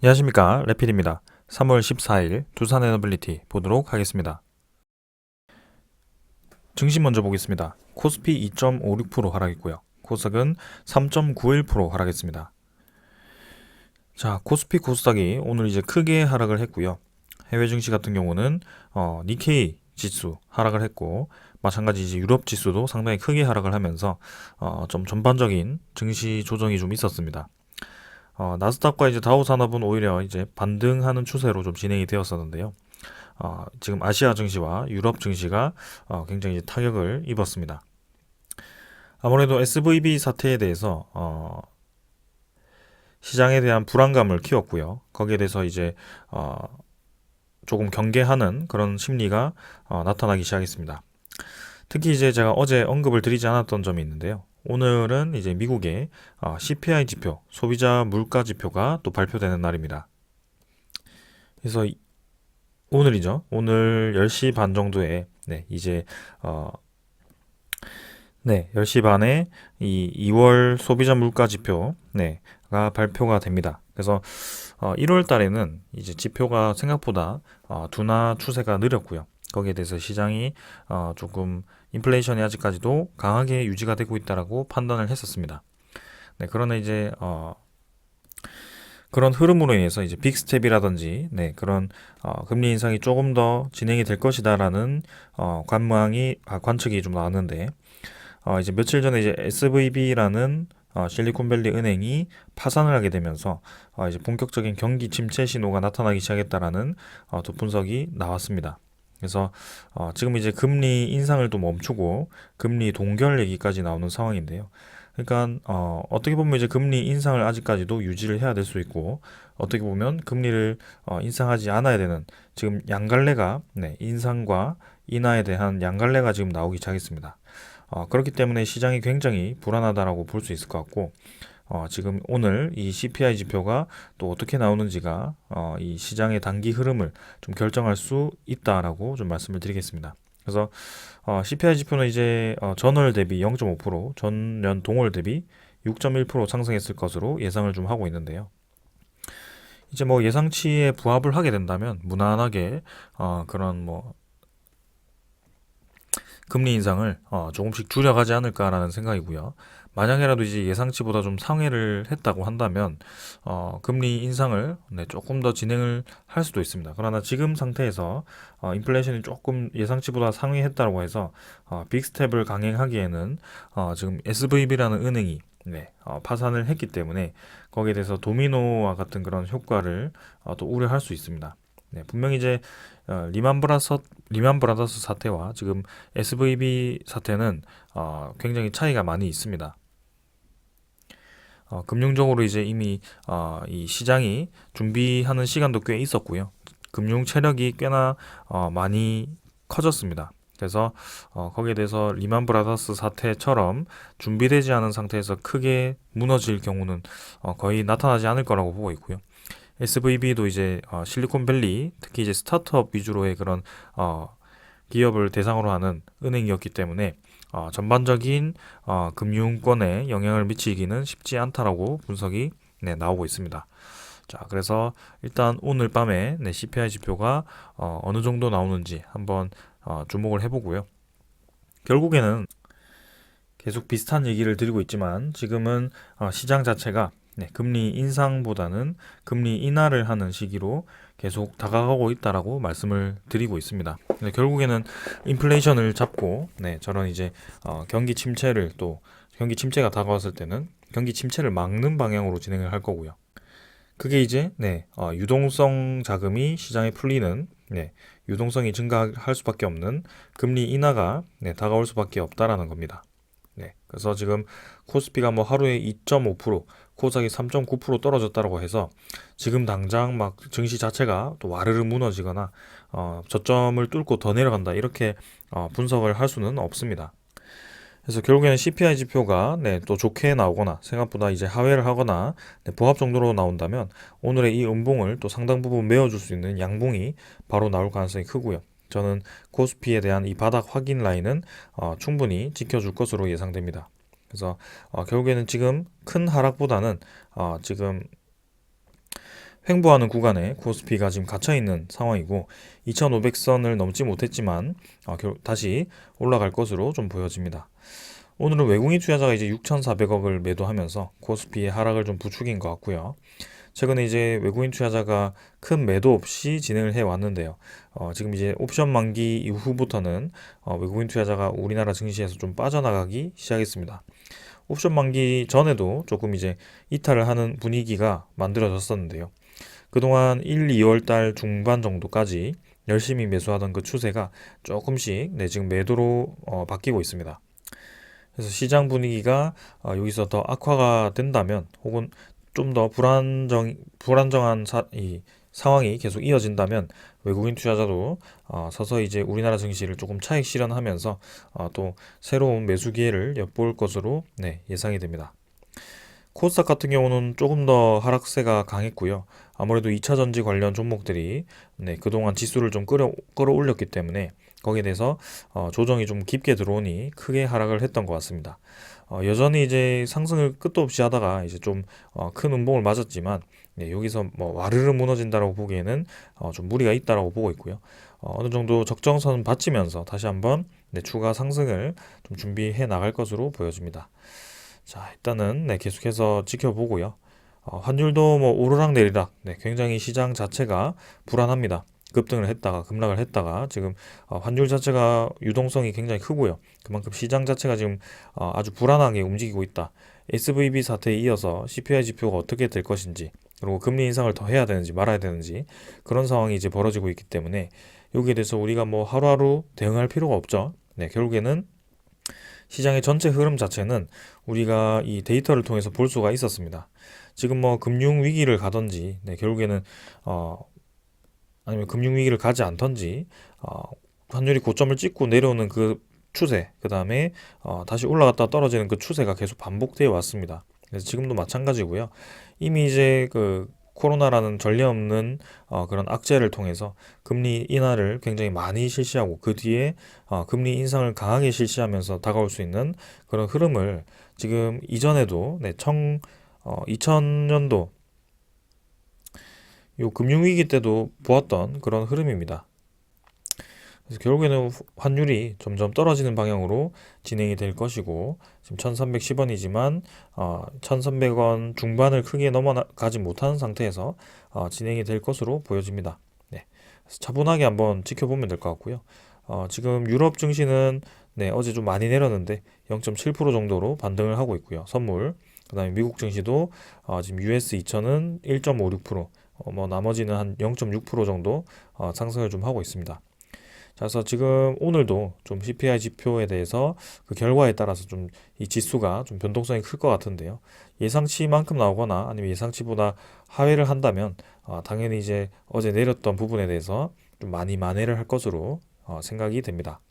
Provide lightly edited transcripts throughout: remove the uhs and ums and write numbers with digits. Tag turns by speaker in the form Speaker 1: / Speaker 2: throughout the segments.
Speaker 1: 안녕하십니까, 레필입니다. 3월 14일 두산 에너빌리티 보도록 하겠습니다. 증시 먼저 보겠습니다. 코스피 2.56% 하락했고요. 코스닥은 3.91% 하락했습니다. 자, 코스피 코스닥이 오늘 이제 크게 하락을 했고요. 해외 증시 같은 경우는 니케이 지수 하락을 했고, 마찬가지 이제 유럽 지수도 상당히 크게 하락을 하면서 좀 전반적인 증시 조정이 좀 있었습니다. 나스닥과 이제 다우 산업은 오히려 이제 반등하는 추세로 좀 진행이 되었었는데요. 지금 아시아 증시와 유럽 증시가 굉장히 이제 타격을 입었습니다. 아무래도 SVB 사태에 대해서 시장에 대한 불안감을 키웠고요. 거기에 대해서 이제 조금 경계하는 그런 심리가 나타나기 시작했습니다. 특히 이제 제가 어제 언급을 드리지 않았던 점이 있는데요. 오늘은 이제 미국의 CPI 지표, 소비자 물가 지표가 또 발표되는 날입니다. 그래서 오늘이죠. 오늘 10시 반 정도에 이제 10시 반에 이 2월 소비자 물가 지표 가 발표가 됩니다. 그래서 1월 달에는 이제 지표가 생각보다 둔화 추세가 느렸고요. 거기에 대해서 시장이 조금 인플레이션이 아직까지도 강하게 유지가 되고 있다라고 판단을 했었습니다. 그러나 이제 그런 흐름으로 인해서 이제 빅스텝이라든지 그런 금리 인상이 조금 더 진행이 될 것이다라는 관측이 좀 나왔는데 이제 며칠 전에 이제 SVB라는 실리콘밸리 은행이 파산을 하게 되면서 이제 본격적인 경기 침체 신호가 나타나기 시작했다라는 또 분석이 나왔습니다. 그래서 지금 이제 금리 인상을 또 멈추고 금리 동결 얘기까지 나오는 상황인데요. 그러니까 어떻게 보면 이제 금리 인상을 아직까지도 유지를 해야 될 수 있고 어떻게 보면 금리를 인상하지 않아야 되는 지금 양갈래가 인상과 인하에 대한 양갈래가 지금 나오기 시작했습니다. 그렇기 때문에 시장이 굉장히 불안하다라고 볼 수 있을 것 같고 지금 오늘 이 CPI 지표가 또 어떻게 나오는지가 이 시장의 단기 흐름을 좀 결정할 수 있다라고 좀 말씀을 드리겠습니다. 그래서 CPI 지표는 이제 전월 대비 0.5%, 전년 동월 대비 6.1% 상승했을 것으로 예상을 좀 하고 있는데요. 이제 뭐 예상치에 부합을 하게 된다면 무난하게 그런 뭐 금리 인상을 조금씩 줄여가지 않을까라는 생각이고요. 만약에라도 이제 예상치보다 좀 상회를 했다고 한다면 금리 인상을 조금 더 진행을 할 수도 있습니다. 그러나 지금 상태에서 인플레이션이 조금 예상치보다 상회했다고 해서 빅스텝을 강행하기에는 지금 SVB라는 은행이 파산을 했기 때문에 거기에 대해서 도미노와 같은 그런 효과를 또 우려할 수 있습니다. 분명히 이제 리만 브라더스 사태와 지금 SVB 사태는 굉장히 차이가 많이 있습니다. 금융적으로 이제 이미 이 시장이 준비하는 시간도 꽤 있었고요. 금융 체력이 꽤나 많이 커졌습니다. 그래서 거기에 대해서 리만 브라더스 사태처럼 준비되지 않은 상태에서 크게 무너질 경우는 거의 나타나지 않을 거라고 보고 있고요. SVB도 이제 실리콘밸리 특히 이제 스타트업 위주로의 그런 기업을 대상으로 하는 은행이었기 때문에 전반적인 금융권에 영향을 미치기는 쉽지 않다라고 분석이 나오고 있습니다. 자, 그래서 일단 오늘 밤에 CPI 지표가 어느 정도 나오는지 한번 주목을 해보고요. 결국에는 계속 비슷한 얘기를 드리고 있지만 지금은 시장 자체가 금리 인상보다는 금리 인하를 하는 시기로 계속 다가가고 있다라고 말씀을 드리고 있습니다. 결국에는 인플레이션을 잡고 저런 이제 경기 침체를 또 경기 침체가 다가왔을 때는 경기 침체를 막는 방향으로 진행을 할 거고요. 그게 이제 유동성 자금이 시장에 풀리는 유동성이 증가할 수밖에 없는 금리 인하가 다가올 수밖에 없다라는 겁니다. 그래서 지금 코스피가 뭐 하루에 2.5%, 코스닥이 3.9% 떨어졌다고 해서 지금 당장 막 증시 자체가 또 와르르 무너지거나 저점을 뚫고 더 내려간다 이렇게 분석을 할 수는 없습니다. 그래서 결국에는 CPI 지표가 또 좋게 나오거나 생각보다 이제 하회를 하거나 보합 정도로 나온다면 오늘의 이 음봉을 또 상당 부분 메워줄 수 있는 양봉이 바로 나올 가능성이 크고요. 저는 코스피에 대한 이 바닥 확인 라인은 충분히 지켜줄 것으로 예상됩니다. 그래서 결국에는 지금 큰 하락보다는 지금 횡보하는 구간에 코스피가 지금 갇혀 있는 상황이고 2,500선을 넘지 못했지만 다시 올라갈 것으로 좀 보여집니다. 오늘은 외국인 투자자가 이제 6,400억을 매도하면서 코스피의 하락을 좀 부추긴 것 같고요. 최근에 이제 외국인 투자자가 큰 매도 없이 진행을 해 왔는데요. 지금 이제 옵션 만기 이후부터는 외국인 투자자가 우리나라 증시에서 좀 빠져나가기 시작했습니다. 옵션 만기 전에도 조금 이제 이탈을 하는 분위기가 만들어졌었는데요. 그동안 1, 2월 달 중반 정도까지 열심히 매수하던 그 추세가 조금씩 지금 매도로 바뀌고 있습니다. 그래서 시장 분위기가 여기서 더 악화가 된다면 혹은 좀 더 불안정한 이 상황이 계속 이어진다면 외국인 투자자도 서서히 이제 우리나라 증시를 조금 차익 실현하면서 또 새로운 매수 기회를 엿볼 것으로 예상이 됩니다. 코스닥 같은 경우는 조금 더 하락세가 강했고요. 아무래도 2차 전지 관련 종목들이 그동안 지수를 좀 끌어올렸기 때문에 거기에 대해서 조정이 좀 깊게 들어오니 크게 하락을 했던 것 같습니다. 여전히 이제 상승을 끝도 없이 하다가 이제 좀 큰 운봉을 맞았지만 여기서 뭐 와르르 무너진다라고 보기에는 좀 무리가 있다라고 보고 있고요. 어느 정도 적정선은 받치면서 다시 한번 추가 상승을 좀 준비해 나갈 것으로 보여집니다. 자, 일단은 계속해서 지켜보고요. 환율도 뭐 오르락 내리락 굉장히 시장 자체가 불안합니다. 급등을 했다가 급락을 했다가 지금 환율 자체가 유동성이 굉장히 크고요. 그만큼 시장 자체가 지금 아주 불안하게 움직이고 있다. SVB 사태에 이어서 CPI 지표가 어떻게 될 것인지 그리고 금리 인상을 더 해야 되는지 말아야 되는지 그런 상황이 이제 벌어지고 있기 때문에 여기에 대해서 우리가 뭐 하루하루 대응할 필요가 없죠. 결국에는 시장의 전체 흐름 자체는 우리가 이 데이터를 통해서 볼 수가 있었습니다. 지금 뭐 금융 위기를 가든지 결국에는 아니면 금융 위기를 가지 않던지 환율이 고점을 찍고 내려오는 그 추세, 그 다음에 다시 올라갔다 떨어지는 그 추세가 계속 반복되어 왔습니다. 그래서 지금도 마찬가지고요. 이미 이제 그 코로나라는 전례 없는 그런 악재를 통해서 금리 인하를 굉장히 많이 실시하고 그 뒤에 금리 인상을 강하게 실시하면서 다가올 수 있는 그런 흐름을 지금 이전에도 2000년도 요 금융위기 때도 보았던 그런 흐름입니다. 그래서 결국에는 환율이 점점 떨어지는 방향으로 진행이 될 것이고 지금 1310원이지만 1300원 중반을 크게 넘어가지 못하는 상태에서 진행이 될 것으로 보여집니다. 그래서 차분하게 한번 지켜보면 될 것 같고요. 지금 유럽 증시는 어제 좀 많이 내렸는데 0.7% 정도로 반등을 하고 있고요. 선물. 그다음에 미국 증시도 지금 US 2000은 1.56%, 뭐 나머지는 한 0.6% 정도 상승을 좀 하고 있습니다. 자, 그래서 지금 오늘도 좀 CPI 지표에 대해서 그 결과에 따라서 좀 이 지수가 좀 변동성이 클 것 같은데요. 예상치만큼 나오거나 아니면 예상치보다 하회를 한다면 당연히 이제 어제 내렸던 부분에 대해서 좀 많이 만회를 할 것으로 생각이 됩니다.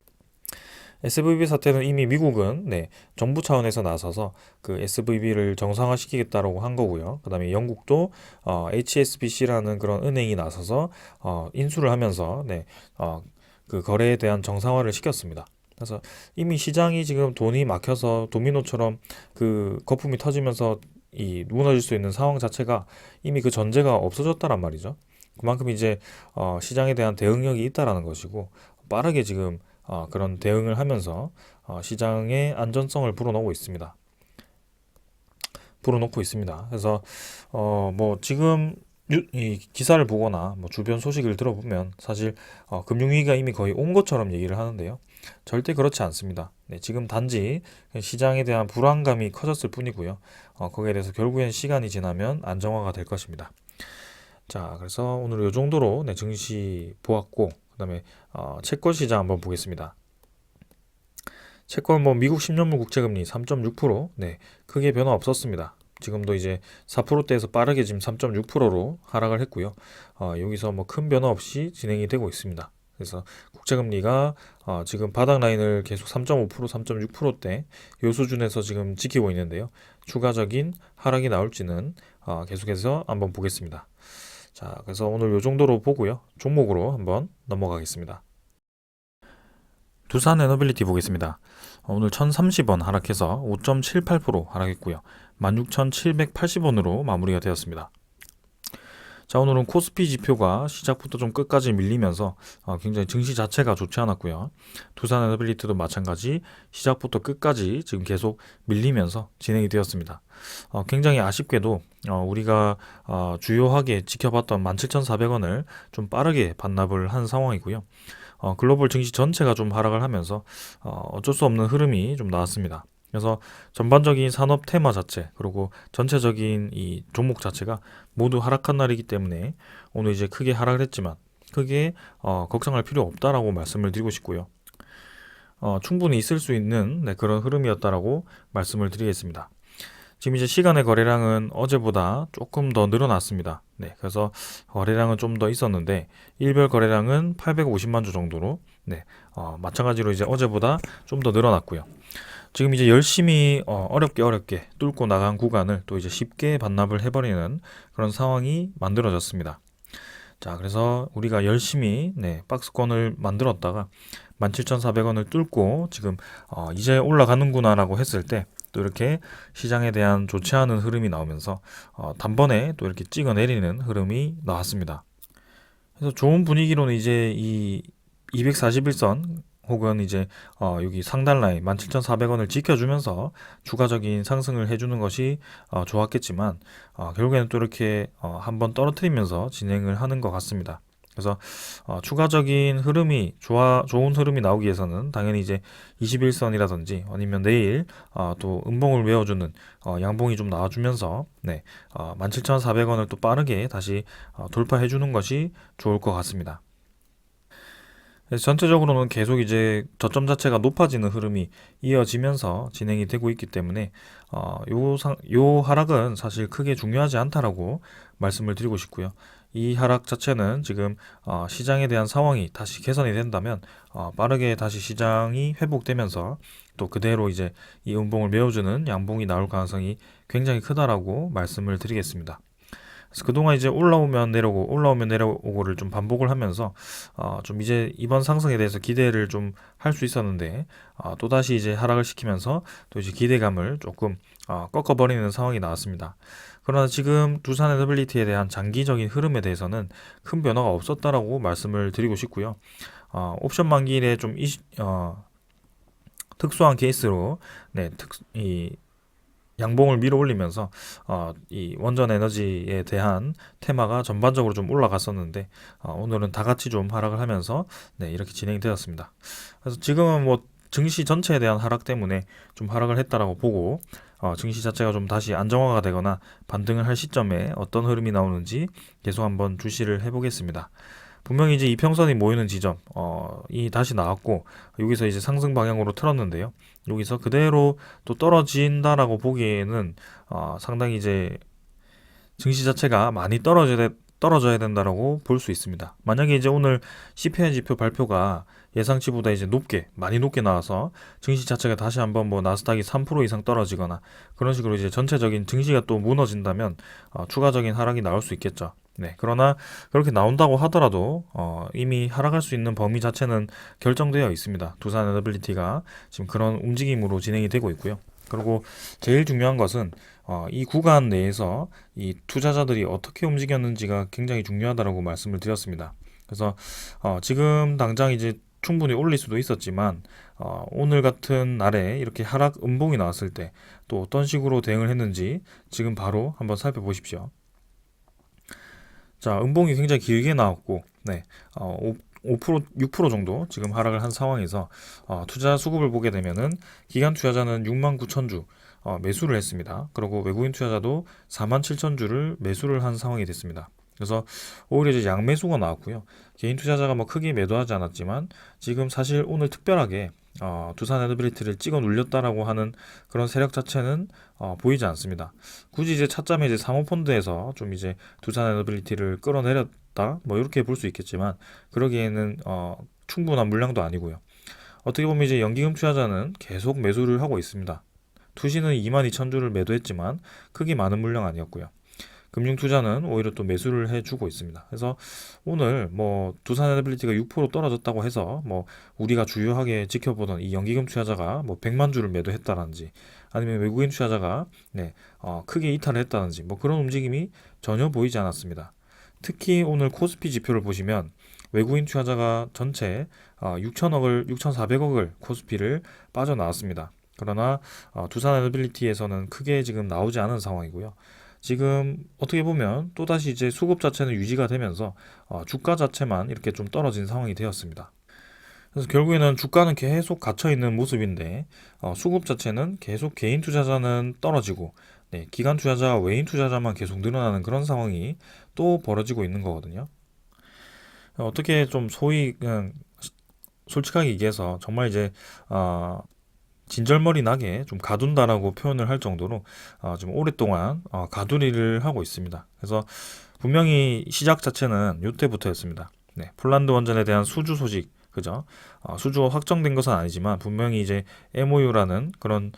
Speaker 1: SVB 사태는 이미 미국은 정부 차원에서 나서서 그 SVB를 정상화시키겠다라고 한 거고요. 그다음에 영국도 HSBC라는 그런 은행이 나서서 인수를 하면서 그 거래에 대한 정상화를 시켰습니다. 그래서 이미 시장이 지금 돈이 막혀서 도미노처럼 그 거품이 터지면서 이 무너질 수 있는 상황 자체가 이미 그 전제가 없어졌다란 말이죠. 그만큼 이제 시장에 대한 대응력이 있다라는 것이고 빠르게 지금 그런 대응을 하면서 시장의 안전성을 불어넣고 있습니다. 그래서 뭐 지금 이 기사를 보거나 뭐 주변 소식을 들어보면 사실 금융위기가 이미 거의 온 것처럼 얘기를 하는데요. 절대 그렇지 않습니다. 지금 단지 시장에 대한 불안감이 커졌을 뿐이고요. 거기에 대해서 결국엔 시간이 지나면 안정화가 될 것입니다. 자, 그래서 오늘 이 정도로 증시 보았고 그다음에 채권 시장 한번 보겠습니다. 채권 뭐 미국 10년물 국채금리 3.6%, 크게 변화 없었습니다. 지금도 이제 4%대에서 빠르게 지금 3.6%로 하락을 했고요. 여기서 뭐 큰 변화 없이 진행이 되고 있습니다. 그래서 국채금리가 지금 바닥 라인을 계속 3.5%, 3.6%대 이 수준에서 지금 지키고 있는데요. 추가적인 하락이 나올지는 계속해서 한번 보겠습니다. 자, 그래서 오늘 이 정도로 보고요. 종목으로 한번 넘어가겠습니다. 두산 에너빌리티 보겠습니다. 오늘 1030원 하락해서 5.78% 하락했고요. 16,780원으로 마무리가 되었습니다. 자, 오늘은 코스피 지표가 시작부터 좀 끝까지 밀리면서 굉장히 증시 자체가 좋지 않았고요. 두산 에너빌리티도 마찬가지 시작부터 끝까지 지금 계속 밀리면서 진행이 되었습니다. 굉장히 아쉽게도 우리가 주요하게 지켜봤던 17,400원을 좀 빠르게 반납을 한 상황이고요. 글로벌 증시 전체가 좀 하락을 하면서 어쩔 수 없는 흐름이 좀 나왔습니다. 그래서 전반적인 산업 테마 자체 그리고 전체적인 이 종목 자체가 모두 하락한 날이기 때문에 오늘 이제 크게 하락을 했지만 크게 걱정할 필요 없다라고 말씀을 드리고 싶고요. 충분히 있을 수 있는 그런 흐름이었다라고 말씀을 드리겠습니다. 지금 이제 시간의 거래량은 어제보다 조금 더 늘어났습니다. 네, 그래서 거래량은 좀 더 있었는데 일별 거래량은 850만 주 정도로 마찬가지로 이제 어제보다 좀 더 늘어났고요. 지금 이제 열심히 어렵게 뚫고 나간 구간을 또 이제 쉽게 반납을 해버리는 그런 상황이 만들어졌습니다. 자, 그래서 우리가 열심히 박스권을 만들었다가 17,400원을 뚫고 지금 이제 올라가는구나라고 했을 때 또 이렇게 시장에 대한 좋지 않은 흐름이 나오면서 단번에 또 이렇게 찍어내리는 흐름이 나왔습니다. 그래서 좋은 분위기로는 이제 이 241선 혹은 이제 여기 상단 라인 17,400원을 지켜주면서 추가적인 상승을 해주는 것이 좋았겠지만 결국에는 또 이렇게 한번 떨어뜨리면서 진행을 하는 것 같습니다. 그래서 추가적인 흐름이 좋은 흐름이 나오기 위해서는 당연히 이제 21선이라든지 아니면 내일 또 음봉을 메워주는 양봉이 좀 나와주면서 17,400원을 또 빠르게 다시 돌파해 주는 것이 좋을 것 같습니다. 그래서 전체적으로는 계속 이제 저점 자체가 높아지는 흐름이 이어지면서 진행이 되고 있기 때문에 요 하락은 사실 크게 중요하지 않다라고 말씀을 드리고 싶고요. 이 하락 자체는 지금 시장에 대한 상황이 다시 개선이 된다면 빠르게 다시 시장이 회복되면서 또 그대로 이제 이 음봉을 메워주는 양봉이 나올 가능성이 굉장히 크다라고 말씀을 드리겠습니다. 그래서 그동안 이제 올라오면 내려오고를 좀 반복을 하면서 좀 이제 이번 상승에 대해서 기대를 좀 할 수 있었는데 또다시 이제 하락을 시키면서 또 이제 기대감을 조금 꺾어버리는 상황이 나왔습니다. 그러나 지금 두산 에너빌리티에 대한 장기적인 흐름에 대해서는 큰 변화가 없었다라고 말씀을 드리고 싶고요. 옵션 만기일에 좀 특수한 케이스로 이 양봉을 밀어 올리면서 이 원전 에너지에 대한 테마가 전반적으로 좀 올라갔었는데 오늘은 다 같이 좀 하락을 하면서 이렇게 진행이 되었습니다. 그래서 지금은 뭐 증시 전체에 대한 하락 때문에 좀 하락을 했다라고 보고 증시 자체가 좀 다시 안정화가 되거나 반등을 할 시점에 어떤 흐름이 나오는지 계속 한번 주시를 해보겠습니다. 분명히 이제 이평선이 모이는 지점, 이 다시 나왔고, 여기서 이제 상승 방향으로 틀었는데요. 여기서 그대로 또 떨어진다라고 보기에는, 상당히 이제 증시 자체가 많이 떨어져야 된다라고 볼 수 있습니다. 만약에 이제 오늘 CPI 지표 발표가 예상치보다 이제 많이 높게 나와서 증시 자체가 다시 한번 뭐 나스닥이 3% 이상 떨어지거나 그런 식으로 이제 전체적인 증시가 또 무너진다면 추가적인 하락이 나올 수 있겠죠. 그러나 그렇게 나온다고 하더라도 이미 하락할 수 있는 범위 자체는 결정되어 있습니다. 두산 에너빌리티가 지금 그런 움직임으로 진행이 되고 있고요. 그리고 제일 중요한 것은 이 구간 내에서 이 투자자들이 어떻게 움직였는지가 굉장히 중요하다고 말씀을 드렸습니다. 그래서 지금 당장 이제 충분히 올릴 수도 있었지만 오늘 같은 날에 이렇게 하락 음봉이 나왔을 때 또 어떤 식으로 대응을 했는지 지금 바로 한번 살펴보십시오. 자, 음봉이 굉장히 길게 나왔고 5%, 6% 정도 지금 하락을 한 상황에서 투자 수급을 보게 되면은 기관 투자자는 69,000주 매수를 했습니다. 그리고 외국인 투자자도 47,000주를 매수를 한 상황이 됐습니다. 그래서 오히려 이제 양매수가 나왔고요. 개인 투자자가 뭐 크게 매도하지 않았지만 지금 사실 오늘 특별하게 두산 에너빌리티를 찍어 눌렸다라고 하는 그런 세력 자체는 보이지 않습니다. 굳이 이제 차점에 이제 사모펀드에서 좀 이제 두산 에너빌리티를 끌어내렸다 뭐 이렇게 볼 수 있겠지만 그러기에는 충분한 물량도 아니고요. 어떻게 보면 이제 연기금 투자자는 계속 매수를 하고 있습니다. 투시는 22,000주를 매도했지만 크게 많은 물량 아니었고요. 금융투자는 오히려 또 매수를 해주고 있습니다. 그래서 오늘 뭐 두산 에너빌리티가 6% 떨어졌다고 해서 뭐 우리가 주요하게 지켜보던 이 연기금 투자자가 뭐 100만 주를 매도했다든지 아니면 외국인 투자자가 크게 이탈을 했다든지 뭐 그런 움직임이 전혀 보이지 않았습니다. 특히 오늘 코스피 지표를 보시면 외국인 투자자가 전체 6,400억을 코스피를 빠져나왔습니다. 그러나 두산 에너빌리티에서는 크게 지금 나오지 않은 상황이고요. 지금 어떻게 보면 또다시 이제 수급 자체는 유지가 되면서 주가 자체만 이렇게 좀 떨어진 상황이 되었습니다. 그래서 결국에는 주가는 계속 갇혀 있는 모습인데 수급 자체는 계속 개인 투자자는 떨어지고 네, 기관 투자자, 외인 투자자만 계속 늘어나는 그런 상황이 또 벌어지고 있는 거거든요. 어떻게 좀 소위 그냥 솔직하게 얘기해서 정말 이제 진절머리 나게 좀 가둔다라고 표현을 할 정도로 좀 오랫동안 가두리를 하고 있습니다. 그래서 분명히 시작 자체는 이때부터였습니다. 네, 폴란드 원전에 대한 수주 소식, 그죠? 수주가 확정된 것은 아니지만 분명히 이제 MOU라는 그런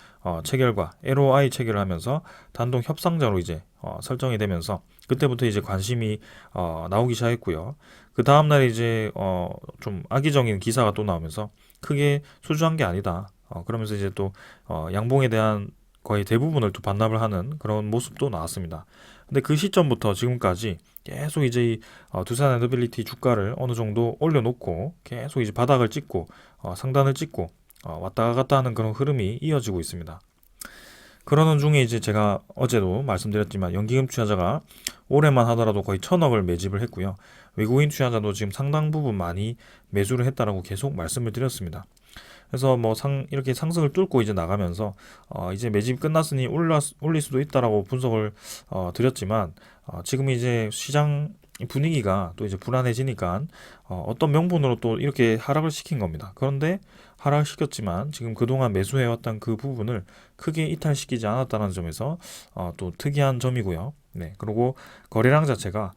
Speaker 1: 체결과 LOI 체결을 하면서 단독 협상자로 이제 설정이 되면서 그때부터 이제 관심이 나오기 시작했고요. 그 다음 날 이제 좀 악의적인 기사가 또 나오면서 크게 수주한 게 아니다. 그러면서 이제 또 양봉에 대한 거의 대부분을 또 반납을 하는 그런 모습도 나왔습니다. 근데 그 시점부터 지금까지 계속 이제 이 두산 에너빌리티 주가를 어느 정도 올려놓고 계속 이제 바닥을 찍고 상단을 찍고 왔다 갔다 하는 그런 흐름이 이어지고 있습니다. 그러는 중에 이제 제가 어제도 말씀드렸지만 연기금 투자자가 올해만 하더라도 거의 1,000억을 매집을 했고요. 외국인 투자자도 지금 상당 부분 많이 매수를 했다라고 계속 말씀을 드렸습니다. 그래서 뭐 이렇게 상승을 뚫고 이제 나가면서 이제 매집이 끝났으니 올릴 수도 있다라고 분석을 드렸지만 지금 이제 시장 분위기가 또 이제 불안해지니까 어떤 명분으로 또 이렇게 하락을 시킨 겁니다. 그런데 하락을 시켰지만 지금 그동안 매수해왔던 그 부분을 크게 이탈시키지 않았다는 점에서 또 특이한 점이고요. 네, 그리고 거래량 자체가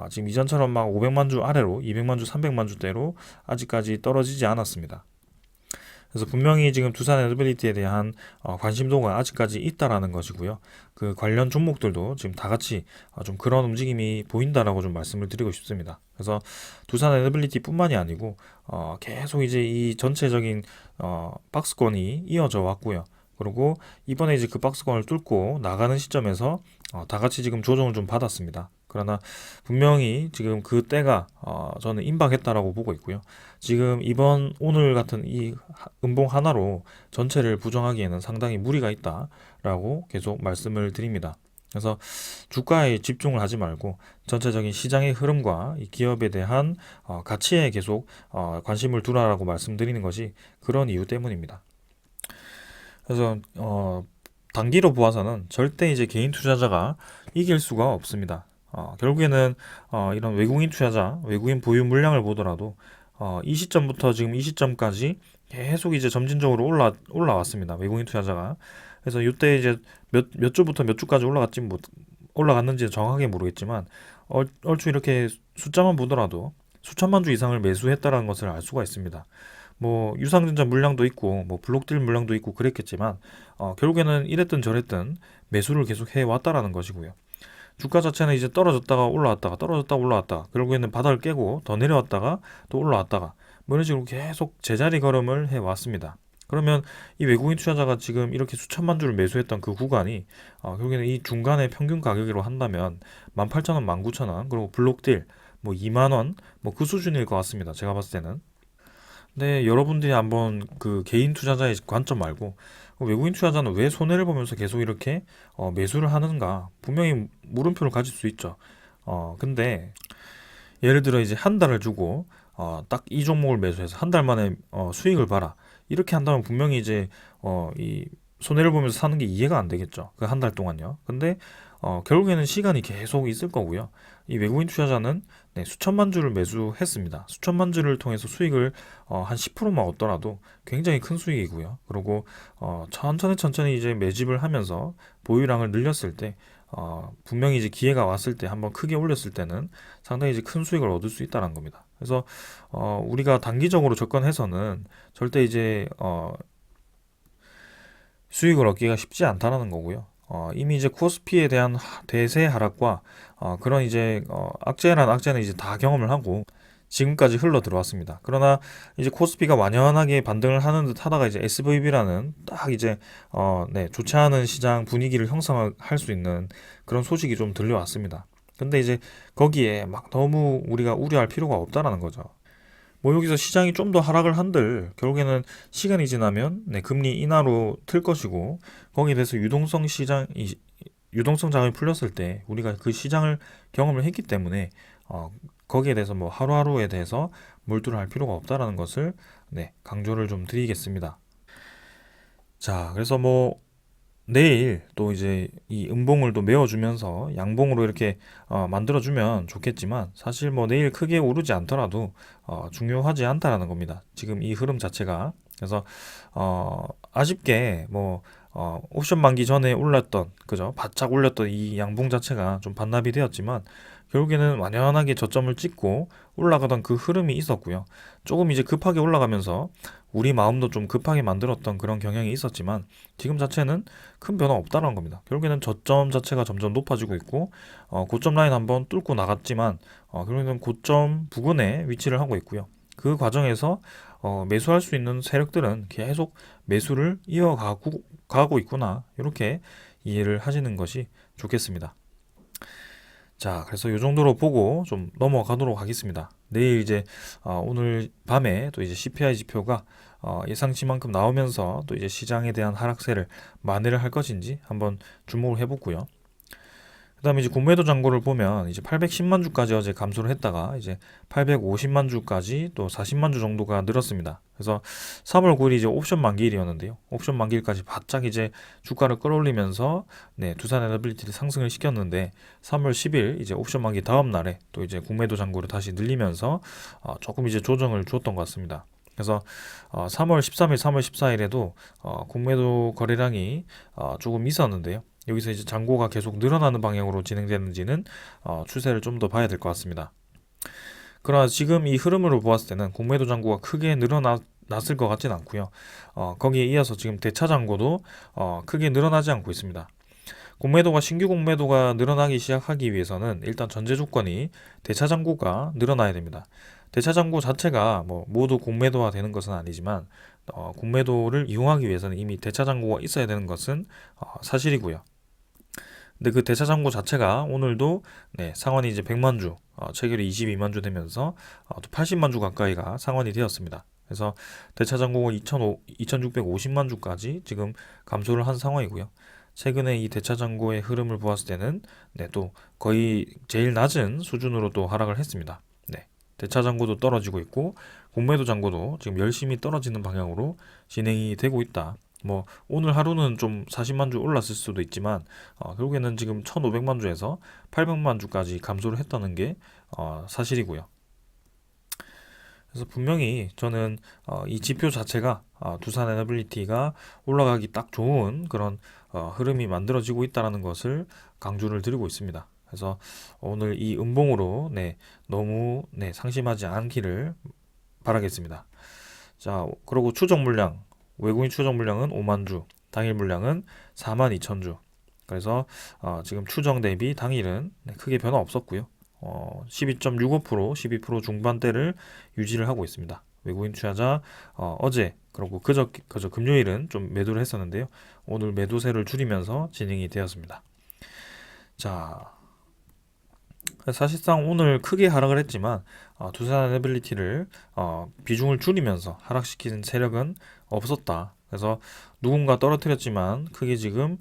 Speaker 1: 지금 이전처럼 막 500만 주 아래로 200만 주, 300만 주대로 아직까지 떨어지지 않았습니다. 그래서 분명히 지금 두산 에너빌리티에 대한 관심도가 아직까지 있다라는 것이고요. 그 관련 종목들도 지금 다 같이 좀 그런 움직임이 보인다라고 좀 말씀을 드리고 싶습니다. 그래서 두산 에너빌리티뿐만이 아니고 계속 이제 이 전체적인 박스권이 이어져 왔고요. 그리고 이번에 이제 그 박스권을 뚫고 나가는 시점에서 다 같이 지금 조정을 좀 받았습니다. 그러나 분명히 지금 그 때가 저는 임박했다라고 보고 있고요. 지금 오늘 같은 이 음봉 하나로 전체를 부정하기에는 상당히 무리가 있다라고 계속 말씀을 드립니다. 그래서 주가에 집중을 하지 말고 전체적인 시장의 흐름과 이 기업에 대한 가치에 계속 관심을 두라라고 말씀드리는 것이 그런 이유 때문입니다. 그래서 단기로 보아서는 절대 이제 개인 투자자가 이길 수가 없습니다. 결국에는 이런 외국인 투자자, 외국인 보유 물량을 보더라도 이 시점부터 지금 이 시점까지 계속 이제 점진적으로 올라왔습니다. 외국인 투자자가. 그래서 이때 이제 몇 주부터 몇 주까지 올라갔는지 정확하게 모르겠지만 얼추 이렇게 숫자만 보더라도 수천만 주 이상을 매수했다라는 것을 알 수가 있습니다. 뭐 유상증자 물량도 있고 뭐 블록딜 물량도 있고 그랬겠지만 결국에는 이랬든 저랬든 매수를 계속 해왔다라는 것이고요. 주가 자체는 이제 떨어졌다가 올라왔다가 떨어졌다가 올라왔다가 결국에는 바닥을 깨고 더 내려왔다가 또 올라왔다가 뭐 이런 식으로 계속 제자리 걸음을 해왔습니다. 그러면 이 외국인 투자자가 지금 이렇게 수천만 주를 매수했던 그 구간이 결국에는 이 중간의 평균 가격으로 한다면 18,000원, 19,000원 그리고 블록딜 뭐 2만원 뭐 그 수준일 것 같습니다. 제가 봤을 때는. 네, 여러분들이 한번 그 개인 투자자의 관점 말고 외국인 투자자는 왜 손해를 보면서 계속 이렇게 매수를 하는가? 분명히 물음표를 가질 수 있죠. 근데 예를 들어 이제 한 달을 주고 딱 이 종목을 매수해서 한 달 만에 수익을 봐라. 이렇게 한다면 분명히 이제 이 손해를 보면서 사는 게 이해가 안 되겠죠. 그 한 달 동안요. 근데 결국에는 시간이 계속 있을 거고요. 이 외국인 투자자는 네, 수천만 주를 매수했습니다. 수천만 주를 통해서 수익을 한 10%만 얻더라도 굉장히 큰 수익이고요. 그리고 천천히 이제 매집을 하면서 보유량을 늘렸을 때 분명히 이제 기회가 왔을 때 한번 크게 올렸을 때는 상당히 이제 큰 수익을 얻을 수 있다는 겁니다. 그래서 우리가 단기적으로 접근해서는 절대 이제 수익을 얻기가 쉽지 않다는 거고요. 이미 이제 코스피에 대한 대세 하락과 그런 이제 악재는 이제 다 경험을 하고 지금까지 흘러 들어왔습니다. 그러나 이제 코스피가 완연하게 반등을 하는 듯 하다가 이제 SVB라는 딱 이제 네, 좋지 않은 시장 분위기를 형성할 수 있는 그런 소식이 좀 들려왔습니다. 근데 이제 거기에 막 너무 우리가 우려할 필요가 없다라는 거죠. 뭐 여기서 시장이 좀 더 하락을 한들 결국에는 시간이 지나면 네, 금리 인하로 틀 것이고 거기에 대해서 유동성 자금이 풀렸을 때 우리가 그 시장을 경험을 했기 때문에 어, 거기에 대해서 뭐 하루하루에 대해서 몰두를 할 필요가 없다라는 것을 네, 강조를 좀 드리겠습니다. 자, 그래서 뭐 내일 또 이제 이 음봉을 또 메워주면서 양봉으로 이렇게 만들어주면 좋겠지만 사실 뭐 내일 크게 오르지 않더라도 중요하지 않다라는 겁니다. 지금 이 흐름 자체가. 그래서 아쉽게 뭐 옵션 만기 전에 올랐던 그죠? 바짝 올렸던 이 양봉 자체가 좀 반납이 되었지만 결국에는 완연하게 저점을 찍고 올라가던 그 흐름이 있었고요. 조금 이제 급하게 올라가면서 우리 마음도 좀 급하게 만들었던 그런 경향이 있었지만 지금 자체는 큰 변화 없다는 겁니다. 결국에는 저점 자체가 점점 높아지고 있고 고점 라인 한번 뚫고 나갔지만 결국에는 고점 부근에 위치를 하고 있고요. 그 과정에서 매수할 수 있는 세력들은 계속 매수를 가고 있구나 이렇게 이해를 하시는 것이 좋겠습니다. 자, 그래서 이 정도로 보고 좀 넘어가도록 하겠습니다. 내일 이제 오늘 밤에 또 이제 CPI 지표가 예상치만큼 나오면서 또 이제 시장에 대한 하락세를 만회를 할 것인지 한번 주목을 해보고요. 그다음에 이제 공매도 잔고를 보면 이제 810만 주까지 어제 감소를 했다가 이제 850만 주까지 또 40만 주 정도가 늘었습니다. 그래서 3월 9일이 이제 옵션 만기일이었는데요. 옵션 만기일까지 바짝 이제 주가를 끌어올리면서 네, 두산 에너빌리티를 상승을 시켰는데 3월 10일 이제 옵션 만기 다음 날에 또 이제 공매도 잔고를 다시 늘리면서 조금 이제 조정을 주었던 것 같습니다. 그래서 3월 13일, 3월 14일에도 공매도 거래량이 조금 있었는데요. 여기서 이제 잔고가 계속 늘어나는 방향으로 진행되는지는 추세를 좀 더 봐야 될 것 같습니다. 그러나 지금 이 흐름으로 보았을 때는 공매도 잔고가 크게 늘어났을 것 같진 않고요. 거기에 이어서 지금 대차 잔고도 크게 늘어나지 않고 있습니다. 신규 공매도가 늘어나기 시작하기 위해서는 일단 전제 조건이 대차 잔고가 늘어나야 됩니다. 대차 잔고 자체가 뭐 모두 공매도화 되는 것은 아니지만 공매도를 이용하기 위해서는 이미 대차 잔고가 있어야 되는 것은 사실이고요. 근데 그 대차 잔고 자체가 오늘도 네, 상원이 이제 100만 주, 체결이 22만 주 되면서 또 80만 주 가까이가 상원이 되었습니다. 그래서 대차 잔고가 2,650만 주까지 지금 감소를 한 상황이고요. 최근에 이 대차 잔고의 흐름을 보았을 때는 네, 또 거의 제일 낮은 수준으로 또 하락을 했습니다. 네, 대차 잔고도 떨어지고 있고 공매도 잔고도 지금 열심히 떨어지는 방향으로 진행이 되고 있다. 뭐 오늘 하루는 좀 40만 주 올랐을 수도 있지만 결국에는 지금 1,500만 주에서 800만 주까지 감소를 했다는 게 사실이고요. 그래서 분명히 저는 이 지표 자체가 두산 에너빌리티가 올라가기 딱 좋은 그런 흐름이 만들어지고 있다는 것을 강조를 드리고 있습니다. 그래서 오늘 이 음봉으로 네, 너무 네, 상심하지 않기를 바라겠습니다. 자, 그리고 추정 물량 외국인 추정 물량은 5만 주, 당일 물량은 4만 2천 주. 그래서 지금 추정 대비 당일은 네, 크게 변화 없었고요. 12.65%, 12% 중반대를 유지를 하고 있습니다. 외국인 투자자 어제 그리고 그저 금요일은 좀 매도를 했었는데요. 오늘 매도세를 줄이면서 진행이 되었습니다. 자, 사실상 오늘 크게 하락을 했지만 두산 에너빌리티를 비중을 줄이면서 하락시키는 세력은 없었다. 그래서 누군가 떨어뜨렸지만 크게 지금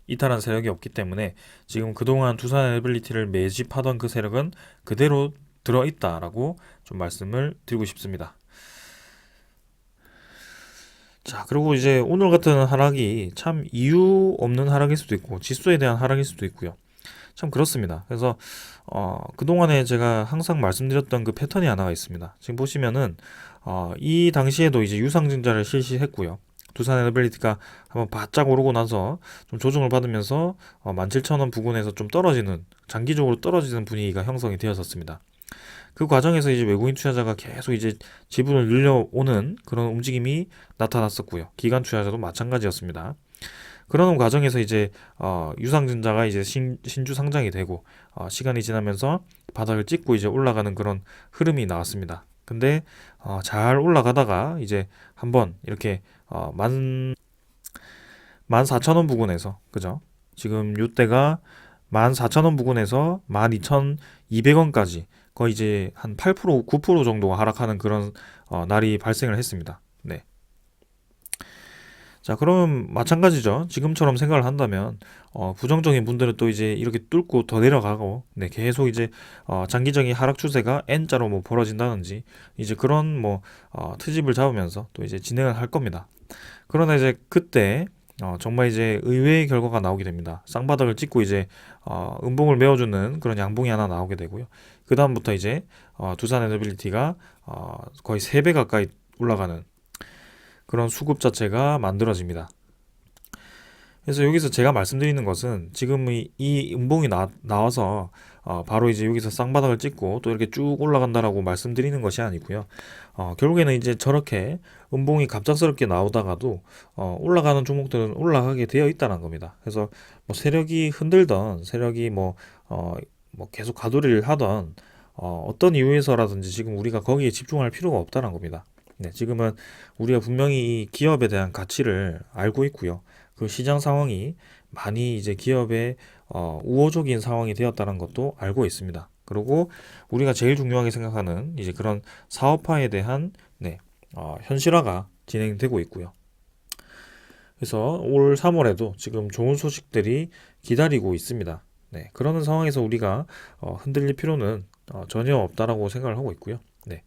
Speaker 1: 이탈한 세력이 없기 때문에 지금 그동안 두산 에너빌리티를 매집하던 그 세력은 그대로 들어있다라고 좀 말씀을 드리고 싶습니다. 자, 그리고 이제 오늘 같은 하락이 참 이유 없는 하락일 수도 있고 지수에 대한 하락일 수도 있고요. 참 그렇습니다. 그래서 그동안에 제가 항상 말씀드렸던 그 패턴이 하나가 있습니다. 지금 보시면은 이 당시에도 이제 유상증자를 실시했고요. 두산 에너빌리티가 한번 바짝 오르고 나서 좀 조정을 받으면서 17,000원 부근에서 좀 장기적으로 떨어지는 분위기가 형성이 되었었습니다. 그 과정에서 이제 외국인 투자자가 계속 이제 지분을 늘려오는 그런 움직임이 나타났었고요. 기관 투자자도 마찬가지였습니다. 그러는 과정에서 이제 유상증자가 이제 신주 상장이 되고 시간이 지나면서 바닥을 찍고 이제 올라가는 그런 흐름이 나왔습니다. 근데 잘 올라가다가 이제 한번 이렇게 14,000원 부근에서 그죠? 지금 이때가 14,000원 부근에서 12,200원까지 거의 이제 한 8%, 9% 정도가 하락하는 그런 날이 발생을 했습니다. 네. 자, 그럼 마찬가지죠. 지금처럼 생각을 한다면 부정적인 분들은 또 이제 이렇게 뚫고 더 내려가고, 네, 계속 이제 장기적인 하락 추세가 N자로 뭐 벌어진다든지 이제 그런 뭐 트집을 잡으면서 또 이제 진행을 할 겁니다. 그러나 이제 그때 정말 이제 의외의 결과가 나오게 됩니다. 쌍바닥을 찍고 이제 음봉을 메워주는 그런 양봉이 하나 나오게 되고요. 그 다음부터 이제 두산 에너빌리티가 거의 3배 가까이 올라가는 그런 수급 자체가 만들어집니다. 그래서 여기서 제가 말씀드리는 것은 지금 이 음봉이 나와서 바로 이제 여기서 쌍바닥을 찍고 또 이렇게 쭉 올라간다라고 말씀드리는 것이 아니고요. 결국에는 이제 저렇게 음봉이 갑작스럽게 나오다가도 올라가는 종목들은 올라가게 되어 있다는 겁니다. 그래서 뭐 세력이 흔들던 세력이 뭐 계속 가돌이를 하던 어떤 이유에서라든지 지금 우리가 거기에 집중할 필요가 없다는 겁니다. 네, 지금은 우리가 분명히 이 기업에 대한 가치를 알고 있고요. 그 시장 상황이 많이 이제 기업의 우호적인 상황이 되었다는 것도 알고 있습니다. 그리고 우리가 제일 중요하게 생각하는 이제 그런 사업화에 대한 네, 현실화가 진행되고 있고요. 그래서 올 3월에도 지금 좋은 소식들이 기다리고 있습니다. 네, 그러는 상황에서 우리가 흔들릴 필요는 전혀 없다라고 생각을 하고 있고요. 네,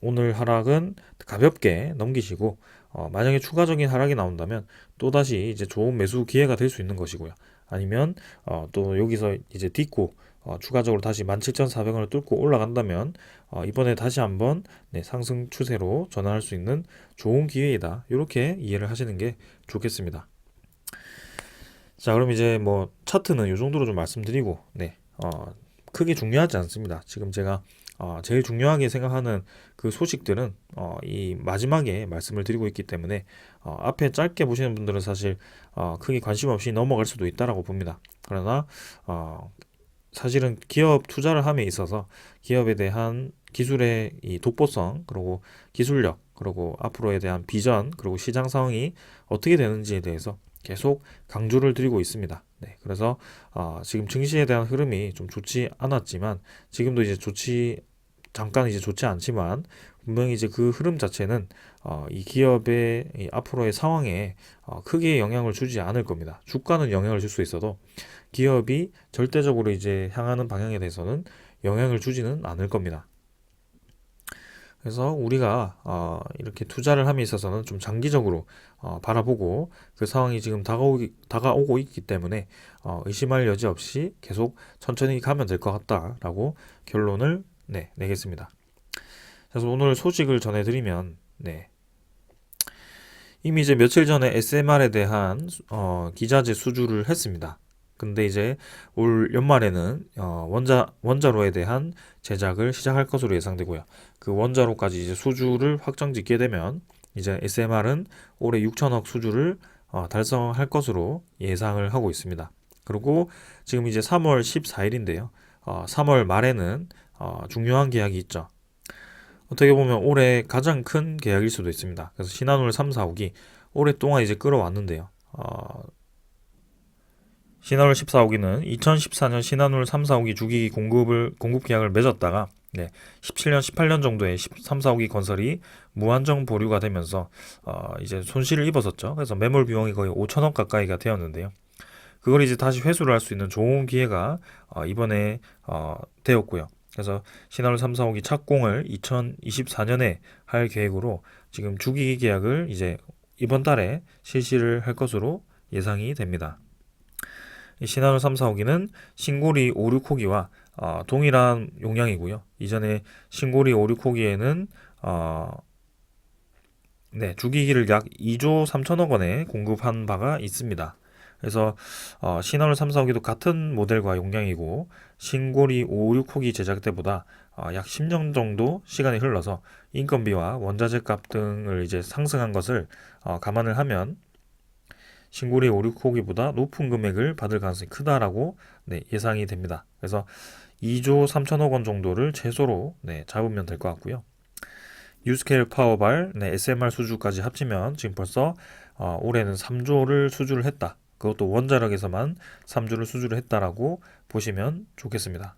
Speaker 1: 오늘 하락은 가볍게 넘기시고 만약에 추가적인 하락이 나온다면 또다시 이제 좋은 매수 기회가 될 수 있는 것이고요. 아니면 또 여기서 이제 딛고 추가적으로 다시 17,400원을 뚫고 올라간다면 이번에 다시 한번 네, 상승 추세로 전환할 수 있는 좋은 기회이다. 이렇게 이해를 하시는 게 좋겠습니다. 자, 그럼 이제 뭐 차트는 이 정도로 좀 말씀드리고 네, 크게 중요하지 않습니다. 지금 제가 제일 중요하게 생각하는 그 소식들은 이 마지막에 말씀을 드리고 있기 때문에 앞에 짧게 보시는 분들은 사실 크게 관심 없이 넘어갈 수도 있다라고 봅니다. 그러나 사실은 기업 투자를 함에 있어서 기업에 대한 기술의 이 독보성 그리고 기술력 그리고 앞으로에 대한 비전 그리고 시장 상황이 어떻게 되는지에 대해서 계속 강조를 드리고 있습니다. 네, 그래서 지금 증시에 대한 흐름이 좀 좋지 않았지만 지금도 이제 잠깐 이제 좋지 않지만 분명히 이제 그 흐름 자체는 이 기업의 이 앞으로의 상황에 크게 영향을 주지 않을 겁니다. 주가는 영향을 줄 수 있어도 기업이 절대적으로 이제 향하는 방향에 대해서는 영향을 주지는 않을 겁니다. 그래서 우리가 이렇게 투자를 함에 있어서는 좀 장기적으로 바라보고 그 상황이 지금 다가오고 있기 때문에 의심할 여지 없이 계속 천천히 가면 될 것 같다라고 결론을 내겠습니다. 그래서 오늘 소식을 전해드리면 이미 이제 며칠 전에 SMR에 대한 기자재 수주를 했습니다. 근데 이제 올 연말에는 원자로에 대한 제작을 시작할 것으로 예상되고요. 그 원자로까지 이제 수주를 확정 짓게 되면 이제 SMR은 올해 6천억 수주를 달성할 것으로 예상을 하고 있습니다. 그리고 지금 이제 3월 14일인데요. 3월 말에는 중요한 계약이 있죠. 어떻게 보면 올해 가장 큰 계약일 수도 있습니다. 그래서 신한울 3, 4호기 오랫동안 이제 끌어왔는데요. 신한울 14호기는 2014년 신한울 3, 4호기 주기기 공급 계약을 맺었다가 17년, 18년 정도에 13, 4호기 건설이 무한정 보류가 되면서 이제 손실을 입었었죠. 그래서 매몰 비용이 거의 5천억 가까이가 되었는데요. 그걸 이제 다시 회수를 할 수 있는 좋은 기회가 이번에 되었고요. 그래서 신한울 3, 4호기 착공을 2024년에 할 계획으로 지금 주기기 계약을 이제 이번 달에 실시를 할 것으로 예상이 됩니다. 신한울 3, 4호기는 신고리 5, 6호기와 동일한 용량이고요. 이전에 신고리 5, 6호기에는 주기기를 약 2조 3천억 원에 공급한 바가 있습니다. 그래서 신한울 3, 4호기도 같은 모델과 용량이고 신고리 5, 6호기 제작 때보다 약 10년 정도 시간이 흘러서 인건비와 원자재 값 등을 이제 상승한 것을 감안을 하면 신고리 5, 6호기보다 높은 금액을 받을 가능성이 크다라고 예상이 됩니다. 그래서 2조 3천억 원 정도를 최소로 잡으면 될 것 같고요. 유스케일 파워발, SMR 수주까지 합치면 지금 벌써 올해는 3조를 수주를 했다. 그것도 원자력에서만 3주를 수주를 했다라고 보시면 좋겠습니다.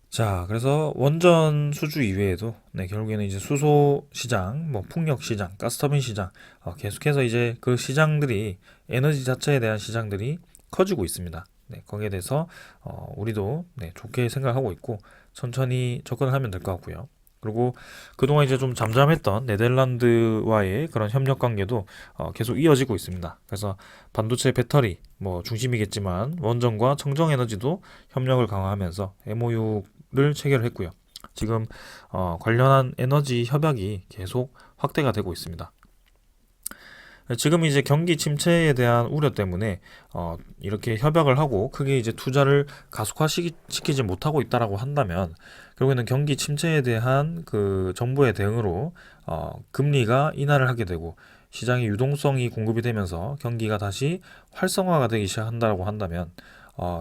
Speaker 1: 자, 그래서 원전 수주 이외에도 결국에는 이제 수소 시장, 뭐 풍력 시장, 가스터빈 시장 계속해서 이제 그 시장들이 에너지 자체에 대한 시장들이 커지고 있습니다. 거기에 대해서 우리도 좋게 생각하고 있고 천천히 접근을 하면 될 것 같고요. 그리고 그동안 이제 좀 잠잠했던 네덜란드와의 그런 협력 관계도 계속 이어지고 있습니다. 그래서 반도체 배터리 뭐 중심이겠지만 원전과 청정 에너지도 협력을 강화하면서 MOU를 체결했고요. 지금 관련한 에너지 협약이 계속 확대가 되고 있습니다. 지금 이제 경기 침체에 대한 우려 때문에 이렇게 협약을 하고 크게 이제 투자를 가속화시키지 못하고 있다라고 한다면 결국에는 경기 침체에 대한 그 정부의 대응으로 금리가 인하를 하게 되고 시장의 유동성이 공급이 되면서 경기가 다시 활성화가 되기 시작한다라고 한다면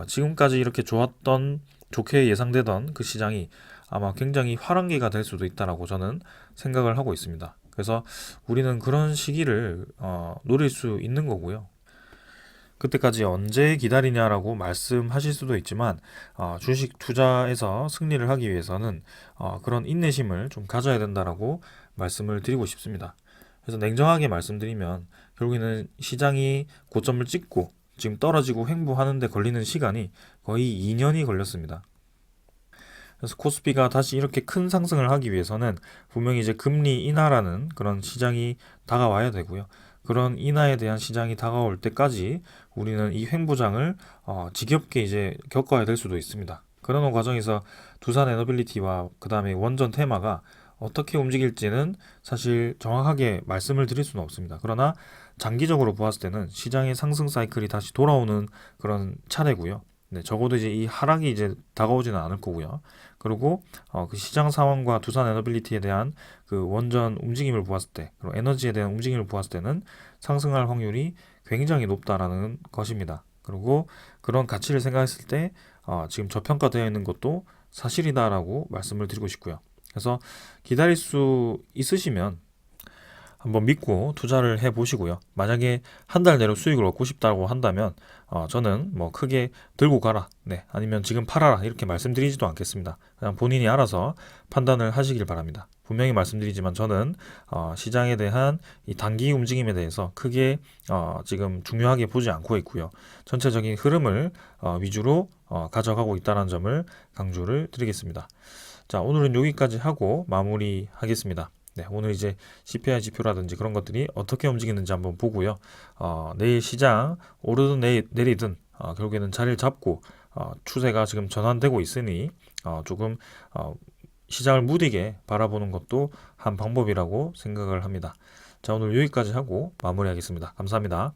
Speaker 1: 지금까지 이렇게 좋게 예상되던 그 시장이 아마 굉장히 화랑기가 될 수도 있다라고 저는 생각을 하고 있습니다. 그래서 우리는 그런 시기를 노릴 수 있는 거고요. 그때까지 언제 기다리냐라고 말씀하실 수도 있지만 주식 투자에서 승리를 하기 위해서는 그런 인내심을 좀 가져야 된다라고 말씀을 드리고 싶습니다. 그래서 냉정하게 말씀드리면 결국에는 시장이 고점을 찍고 지금 떨어지고 횡보하는데 걸리는 시간이 거의 2년이 걸렸습니다. 그래서 코스피가 다시 이렇게 큰 상승을 하기 위해서는 분명히 이제 금리 인하라는 그런 시장이 다가와야 되고요. 그런 인하에 대한 시장이 다가올 때까지 우리는 이 횡보장을 지겹게 이제 겪어야 될 수도 있습니다. 그런 과정에서 두산 에너빌리티와 그 다음에 원전 테마가 어떻게 움직일지는 사실 정확하게 말씀을 드릴 수는 없습니다. 그러나 장기적으로 보았을 때는 시장의 상승 사이클이 다시 돌아오는 그런 차례고요. 적어도 이제 이 하락이 이제 다가오지는 않을 거고요. 그리고 그 시장 상황과 두산 에너빌리티에 대한 그 원전 움직임을 보았을 때, 그리고 에너지에 대한 움직임을 보았을 때는 상승할 확률이 굉장히 높다라는 것입니다. 그리고 그런 가치를 생각했을 때 지금 저평가되어 있는 것도 사실이다라고 말씀을 드리고 싶고요. 그래서 기다릴 수 있으시면 한번 믿고 투자를 해 보시고요. 만약에 한 달 내로 수익을 얻고 싶다고 한다면 저는 뭐 크게 들고 가라, 아니면 지금 팔아라 이렇게 말씀드리지도 않겠습니다. 그냥 본인이 알아서 판단을 하시길 바랍니다. 분명히 말씀드리지만 저는 시장에 대한 이 단기 움직임에 대해서 크게 지금 중요하게 보지 않고 있고요. 전체적인 흐름을 위주로 가져가고 있다는 점을 강조를 드리겠습니다. 자, 오늘은 여기까지 하고 마무리하겠습니다. 오늘 이제 CPI 지표라든지 그런 것들이 어떻게 움직이는지 한번 보고요. 내일 시장 오르든 내리든 결국에는 자리를 잡고 추세가 지금 전환되고 있으니 조금 시장을 무디게 바라보는 것도 한 방법이라고 생각을 합니다. 자, 오늘 여기까지 하고 마무리하겠습니다. 감사합니다.